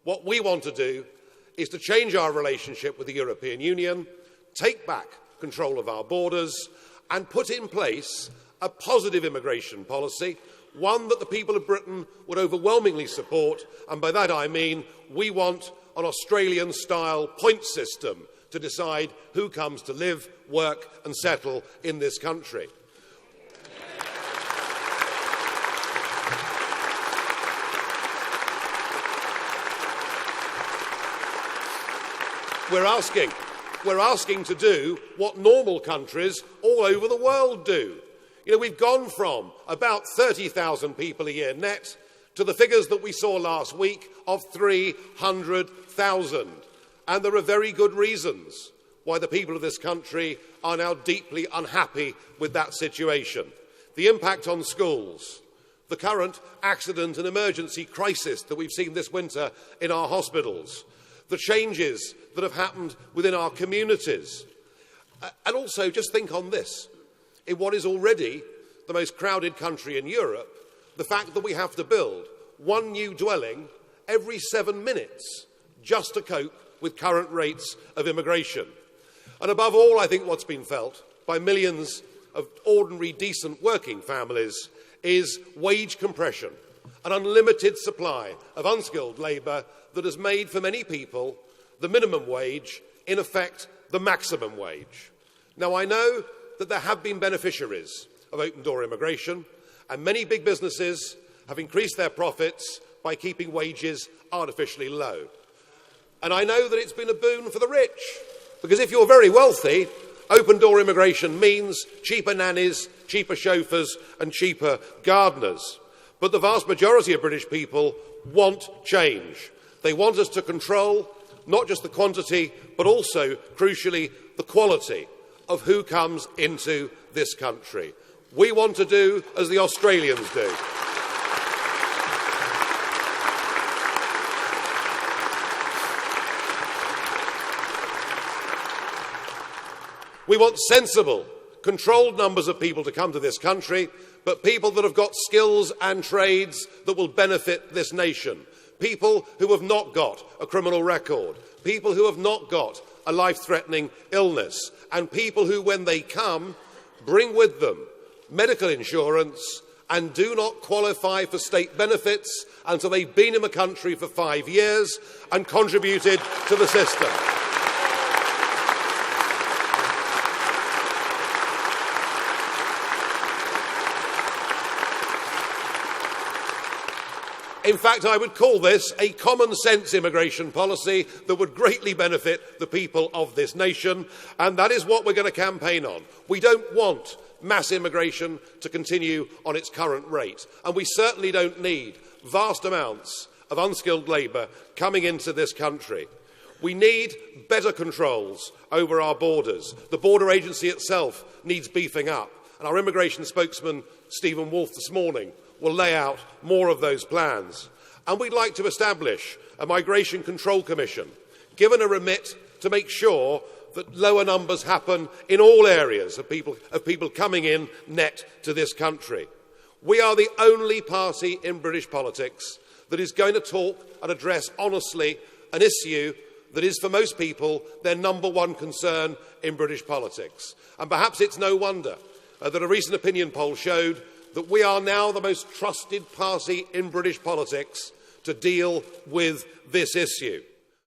What we want to do is to change our relationship with the European Union, take back control of our borders, and put in place a positive immigration policy, one that the people of Britain would overwhelmingly support, and by that I mean we want an Australian-style point system to decide who comes to live, work and settle in this country. We're asking to do what normal countries all over the world do. We've gone from about 30,000 people a year net to the figures that we saw last week of 300,000. And there are very good reasons why the people of this country are now deeply unhappy with that situation. The impact on schools, the current accident and emergency crisis that we've seen this winter in our hospitals, the changes that have happened within our communities. And also, just think on this. In what is already the most crowded country in Europe, the fact that we have to build one new dwelling every 7 minutes just to cope with current rates of immigration. And above all, I think what's been felt by millions of ordinary, decent working families is wage compression, an unlimited supply of unskilled labour that has made for many people the minimum wage, in effect, the maximum wage. Now, I know that there have been beneficiaries of open-door immigration, and many big businesses have increased their profits by keeping wages artificially low. And I know that it's been a boon for the rich, because if you're very wealthy, open-door immigration means cheaper nannies, cheaper chauffeurs and cheaper gardeners. But the vast majority of British people want change. They want us to control not just the quantity, but also, crucially, the quality of who comes into this country. We want to do as the Australians do. We want sensible, controlled numbers of people to come to this country, but people that have got skills and trades that will benefit this nation. People who have not got a criminal record, people who have not got a life-threatening illness, and people who, when they come, bring with them medical insurance and do not qualify for state benefits until they've been in the country for 5 years and contributed to the system. In fact, I would call this a common-sense immigration policy that would greatly benefit the people of this nation, and that is what we're going to campaign on. We don't want mass immigration to continue on its current rate, and we certainly don't need vast amounts of unskilled labour coming into this country. We need better controls over our borders. The border agency itself needs beefing up, and our immigration spokesman, Stephen Wolfe, this morning will lay out more of those plans. And we'd like to establish a Migration Control Commission, given a remit to make sure that lower numbers happen in all areas of people coming in net to this country. We are the only party in British politics that is going to talk and address honestly an issue that is, for most people, their number one concern in British politics. And perhaps it's no wonder that a recent opinion poll showed that we are now the most trusted party in British politics to deal with this issue.